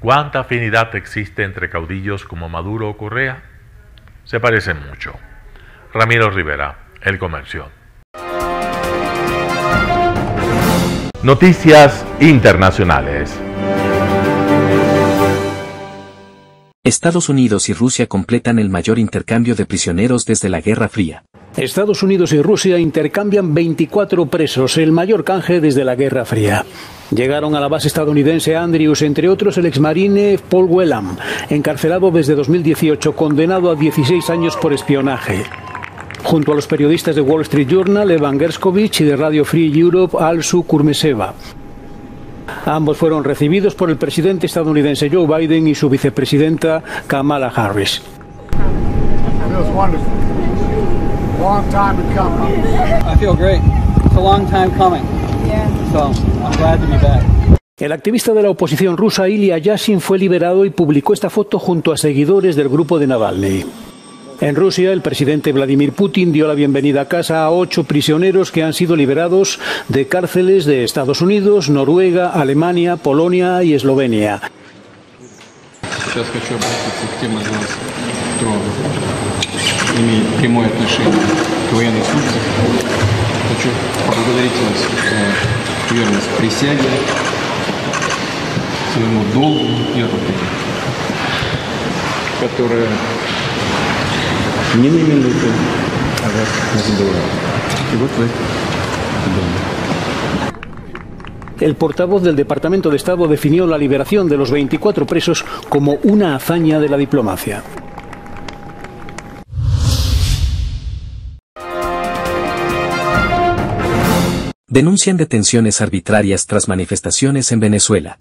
¿Cuánta afinidad existe entre caudillos como Maduro o Correa? Se parecen mucho. Ramiro Rivera, El Comercio. Noticias internacionales. Estados Unidos y Rusia completan el mayor intercambio de prisioneros desde la Guerra Fría. Estados Unidos y Rusia intercambian 24 presos, el mayor canje desde la Guerra Fría. Llegaron a la base estadounidense Andrews, entre otros el exmarine Paul Whelan, encarcelado desde 2018, condenado a 16 años por espionaje. Junto a los periodistas de Wall Street Journal, Evan Gershkovich, y de Radio Free Europe, Alsu Kurmeseva. Ambos fueron recibidos por el presidente estadounidense Joe Biden y su vicepresidenta Kamala Harris. El activista de la oposición rusa Ilya Yashin fue liberado y publicó esta foto junto a seguidores del grupo de Navalny. En Rusia, el presidente Vladimir Putin dio la bienvenida a casa a 8 prisioneros que han sido liberados de cárceles de Estados Unidos, Noruega, Alemania, Polonia y Eslovenia. Ни на минуту о вас не забывал. И вот вы дома. El portavoz del Departamento de Estado definió la liberación de los 24 presos como una hazaña de la diplomacia. Denuncian detenciones arbitrarias tras manifestaciones en Venezuela.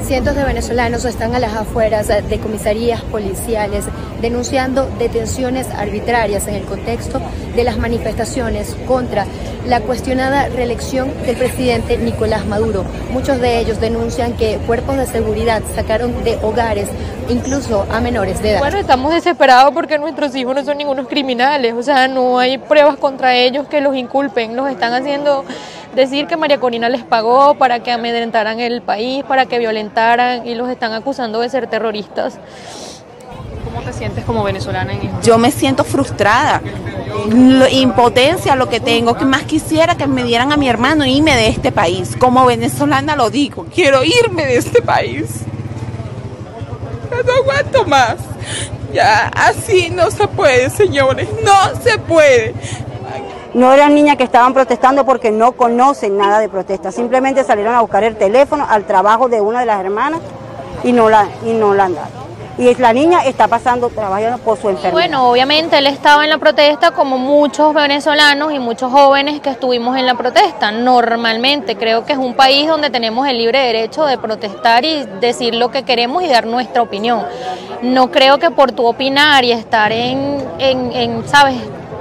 Cientos de venezolanos están a las afueras de comisarías policiales denunciando detenciones arbitrarias en el contexto de las manifestaciones contra la cuestionada reelección del presidente Nicolás Maduro. Muchos de ellos denuncian que cuerpos de seguridad sacaron de hogares incluso a menores de edad. Bueno, estamos desesperados porque nuestros hijos no son ningunos criminales, o sea, no hay pruebas contra ellos que los inculpen, los están haciendo decir que María Corina les pagó para que amedrentaran el país, para que violentaran y los están acusando de ser terroristas. ¿Cómo te sientes como venezolana en esto? Yo me siento frustrada, impotencia lo que tengo, que más quisiera que me dieran a mi hermano e irme de este país. Como venezolana lo digo, quiero irme de este país. No aguanto más. Ya, así no se puede, señores, no se puede. No eran niñas que estaban protestando porque no conocen nada de protesta, simplemente salieron a buscar el teléfono al trabajo de una de las hermanas y no la han dado. Y la niña está trabajando por su enfermedad. Bueno, obviamente él estaba en la protesta como muchos venezolanos y muchos jóvenes que estuvimos en la protesta. Normalmente creo que es un país donde tenemos el libre derecho de protestar y decir lo que queremos y dar nuestra opinión. No creo que por tu opinar y estar ¿sabes?,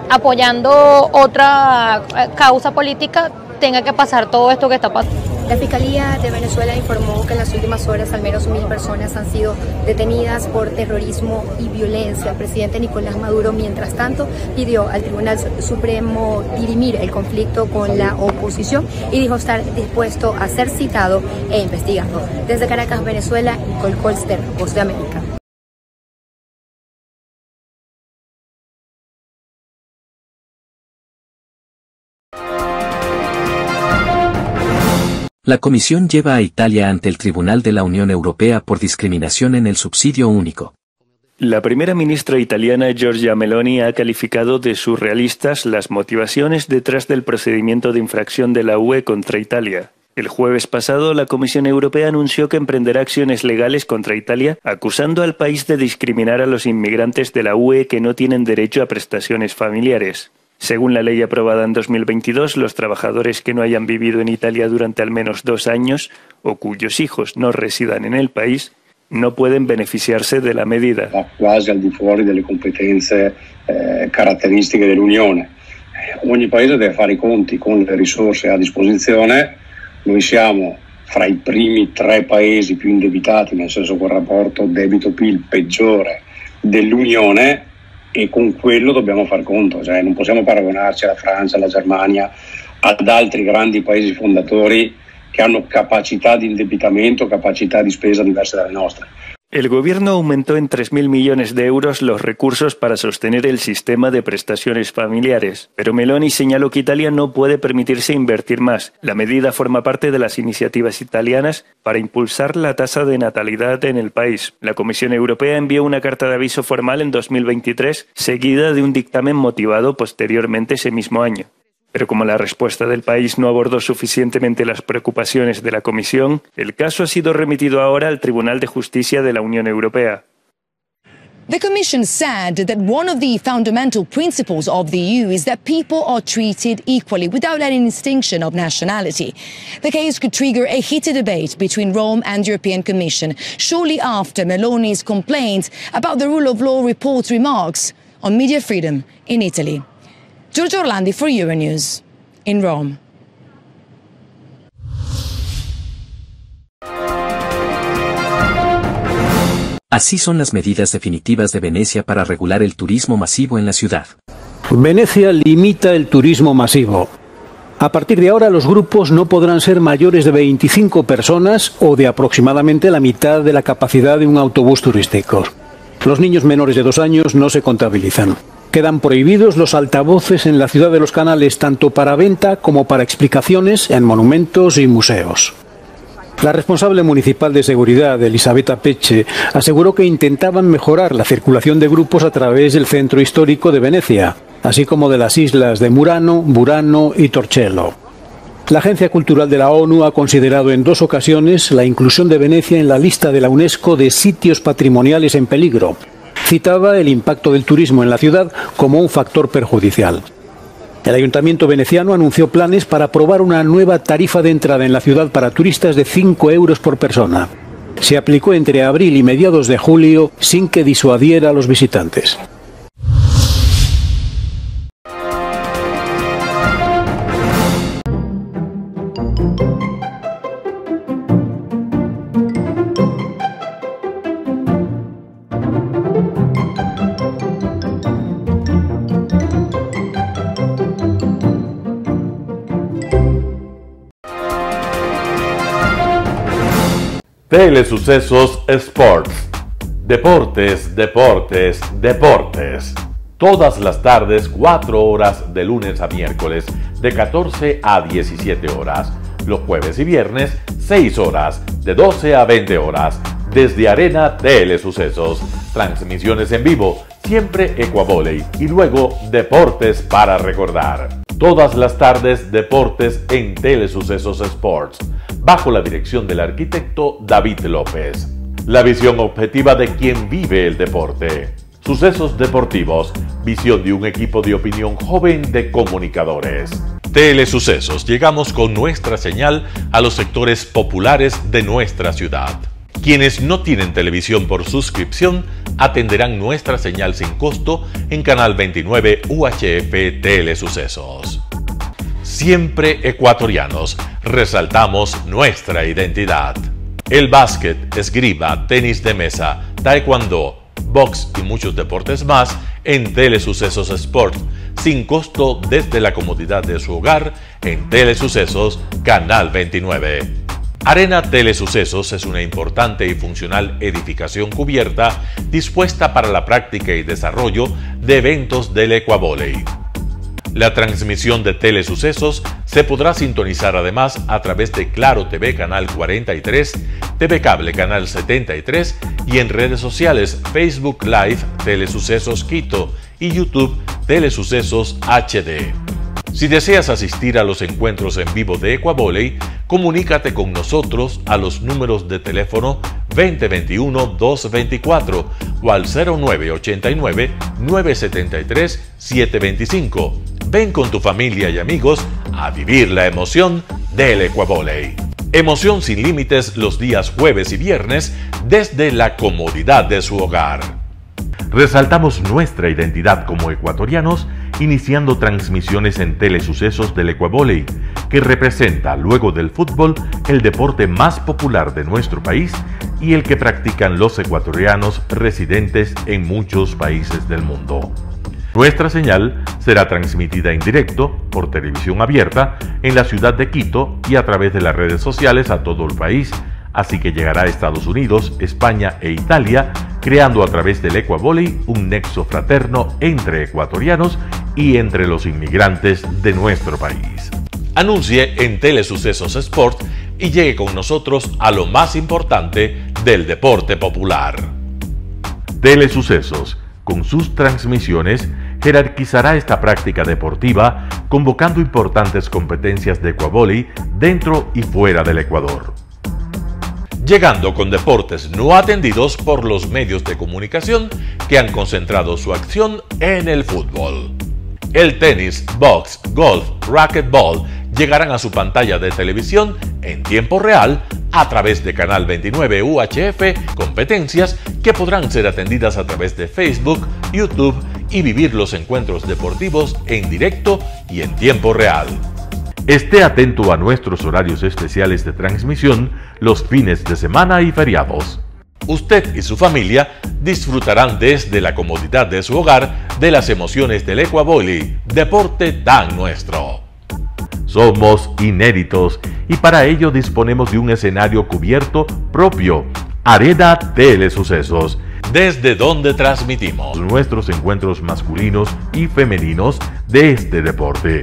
apoyando otra causa política tenga que pasar todo esto que está pasando. La Fiscalía de Venezuela informó que en las últimas horas al menos 1000 personas han sido detenidas por terrorismo y violencia. El presidente Nicolás Maduro, mientras tanto, pidió al Tribunal Supremo dirimir el conflicto con la oposición y dijo estar dispuesto a ser citado e investigado. Desde Caracas, Venezuela, Nicole Colster, Voz de América. La Comisión lleva a Italia ante el Tribunal de la Unión Europea por discriminación en el subsidio único. La primera ministra italiana Giorgia Meloni ha calificado de surrealistas las motivaciones detrás del procedimiento de infracción de la UE contra Italia. El jueves pasado, la Comisión Europea anunció que emprenderá acciones legales contra Italia, acusando al país de discriminar a los inmigrantes de la UE que no tienen derecho a prestaciones familiares. Según la ley aprobada en 2022, los trabajadores que no hayan vivido en Italia durante al menos 2 años o cuyos hijos no residan en el país no pueden beneficiarse de la medida. Va quasi al di fuori delle competenze caratteristiche dell'Unione. Ogni paese deve fare i conti con le risorse a disposizione. Noi siamo fra i primi 3 paesi più indebitati, nel senso col rapporto debito-PIL peggiore dell'Unione. E con quello dobbiamo far conto, cioè non possiamo paragonarci alla Francia, alla Germania, ad altri grandi paesi fondatori che hanno capacità di indebitamento, capacità di spesa diverse dalle nostre. El gobierno aumentó en 3.000 millones de euros los recursos para sostener el sistema de prestaciones familiares, pero Meloni señaló que Italia no puede permitirse invertir más. La medida forma parte de las iniciativas italianas para impulsar la tasa de natalidad en el país. La Comisión Europea envió una carta de aviso formal en 2023, seguida de un dictamen motivado posteriormente ese mismo año. Pero como la respuesta del país no abordó suficientemente las preocupaciones de la Comisión, el caso ha sido remitido ahora al Tribunal de Justicia de la Unión Europea. The Commission said that one of the fundamental principles of the EU is that people are treated equally without any distinction of nationality. The case could trigger a heated debate between Rome and the European Commission shortly after Meloni's complaint about the rule of law report's remarks on media freedom in Italy. Giorgio Orlandi for Euronews in Rome. Así son las medidas definitivas de Venecia para regular el turismo masivo en la ciudad. Venecia limita el turismo masivo. A partir de ahora los grupos no podrán ser mayores de 25 personas o de aproximadamente la mitad de la capacidad de un autobús turístico. Los niños menores de 2 años no se contabilizan. Quedan prohibidos los altavoces en la ciudad de los Canales tanto para venta como para explicaciones en monumentos y museos. La responsable municipal de seguridad, Elisabetta Pecce, aseguró que intentaban mejorar la circulación de grupos a través del centro histórico de Venecia, así como de las islas de Murano, Burano y Torcello. La Agencia Cultural de la ONU ha considerado en 2 ocasiones la inclusión de Venecia en la lista de la UNESCO de sitios patrimoniales en peligro. Citaba el impacto del turismo en la ciudad como un factor perjudicial. El Ayuntamiento veneciano anunció planes para aprobar una nueva tarifa de entrada en la ciudad para turistas de 5 euros por persona. Se aplicó entre abril y mediados de julio sin que disuadiera a los visitantes. Telesucesos Sports. Deportes, deportes, deportes. Todas las tardes, 4 horas de lunes a miércoles, de 14 a 17 horas. Los jueves y viernes, 6 horas, de 12 a 20 horas. Desde Arena Telesucesos. Transmisiones en vivo, siempre Ecuavoley. Y luego, deportes para recordar. Todas las tardes, deportes en Telesucesos Sports, bajo la dirección del arquitecto David López. La visión objetiva de quien vive el deporte. Sucesos deportivos, visión de un equipo de opinión joven de comunicadores. Telesucesos, llegamos con nuestra señal a los sectores populares de nuestra ciudad. Quienes no tienen televisión por suscripción atenderán nuestra señal sin costo en Canal 29 UHF Telesucesos. Siempre ecuatorianos, resaltamos nuestra identidad. El básquet, esgrima, tenis de mesa, taekwondo, box y muchos deportes más en Telesucesos Sport, sin costo desde la comodidad de su hogar en Telesucesos Canal 29. Arena Telesucesos es una importante y funcional edificación cubierta dispuesta para la práctica y desarrollo de eventos del Ecuavoley. La transmisión de Telesucesos se podrá sintonizar además a través de Claro TV Canal 43, TV Cable Canal 73 y en redes sociales Facebook Live Telesucesos Quito y YouTube Telesucesos HD. Si deseas asistir a los encuentros en vivo de Ecuavoley, comunícate con nosotros a los números de teléfono 2021-224 o al 0989-973-725. Ven con tu familia y amigos a vivir la emoción del Ecuavoley. Emoción sin límites los días jueves y viernes desde la comodidad de su hogar. Resaltamos nuestra identidad como ecuatorianos iniciando transmisiones en Telesucesos del Ecuavoley, que representa, luego del fútbol, el deporte más popular de nuestro país y el que practican los ecuatorianos residentes en muchos países del mundo. Nuestra señal será transmitida en directo por televisión abierta en la ciudad de Quito y a través de las redes sociales a todo el país, así que llegará a Estados Unidos, España e Italia, creando a través del Ecuavoley un nexo fraterno entre ecuatorianos y entre los inmigrantes de nuestro país. Anuncie en Telesucesos Sport y llegue con nosotros a lo más importante del deporte popular. Telesucesos, con sus transmisiones, jerarquizará esta práctica deportiva, convocando importantes competencias de Ecuavoley dentro y fuera del Ecuador. Llegando con deportes no atendidos por los medios de comunicación que han concentrado su acción en el fútbol. El tenis, box, golf, racquetball llegarán a su pantalla de televisión en tiempo real a través de Canal 29 UHF, competencias que podrán ser atendidas a través de Facebook, YouTube y vivir los encuentros deportivos en directo y en tiempo real. Esté atento a nuestros horarios especiales de transmisión los fines de semana y feriados. Usted y su familia disfrutarán desde la comodidad de su hogar de las emociones del Ecuavoley, deporte tan nuestro. Somos inéditos y para ello disponemos de un escenario cubierto propio, Arena Telesucesos, desde donde transmitimos nuestros encuentros masculinos y femeninos de este deporte.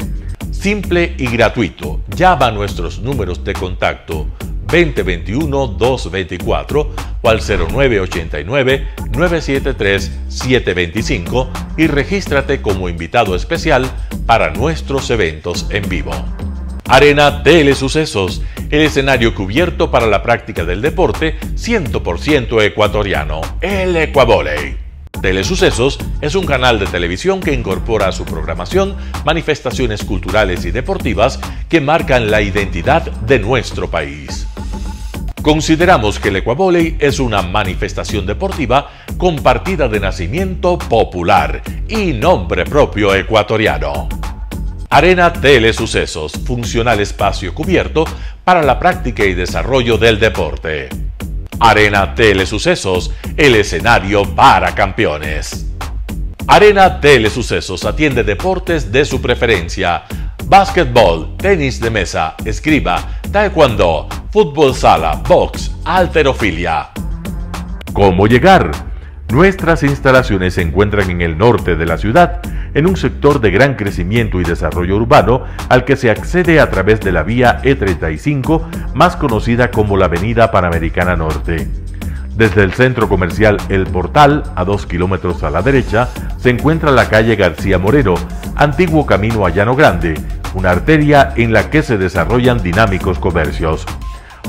Simple y gratuito. Llama a nuestros números de contacto 2021-224 o al 0989-973-725 y regístrate como invitado especial para nuestros eventos en vivo. Arena Telesucesos, el escenario cubierto para la práctica del deporte 100% ecuatoriano, el Ecuavóley. Telesucesos es un canal de televisión que incorpora a su programación manifestaciones culturales y deportivas que marcan la identidad de nuestro país. Consideramos que el Ecuavóley es una manifestación deportiva con partida de nacimiento popular y nombre propio ecuatoriano. Arena Telesucesos, funcional espacio cubierto para la práctica y desarrollo del deporte. Arena Telesucesos, el escenario para campeones. Arena Telesucesos atiende deportes de su preferencia: básquetbol, tenis de mesa, esgrima, taekwondo, fútbol sala, box, halterofilia. ¿Cómo llegar? Nuestras instalaciones se encuentran en el norte de la ciudad, en un sector de gran crecimiento y desarrollo urbano al que se accede a través de la vía E35, más conocida como la Avenida Panamericana Norte. Desde el centro comercial El Portal, a 2 kilómetros a la derecha, se encuentra la calle García Moreno, antiguo camino a Llano Grande, una arteria en la que se desarrollan dinámicos comercios.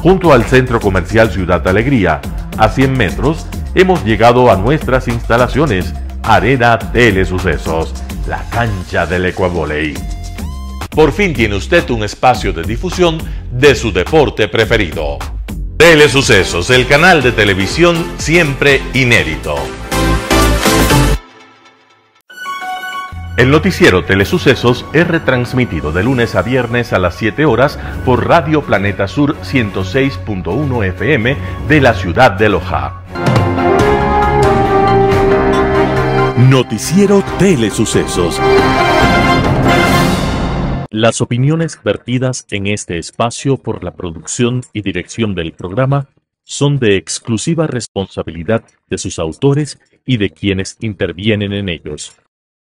Junto al centro comercial Ciudad Alegría, a 100 metros, hemos llegado a nuestras instalaciones, Arena Telesucesos, la cancha del Ecuavóley. Por fin tiene usted un espacio de difusión de su deporte preferido. Telesucesos, el canal de televisión siempre inédito. El noticiero Telesucesos es retransmitido de lunes a viernes a las 7 horas por Radio Planeta Sur 106.1 FM de la ciudad de Loja. Noticiero Telesucesos. Las opiniones vertidas en este espacio por la producción y dirección del programa son de exclusiva responsabilidad de sus autores y de quienes intervienen en ellos.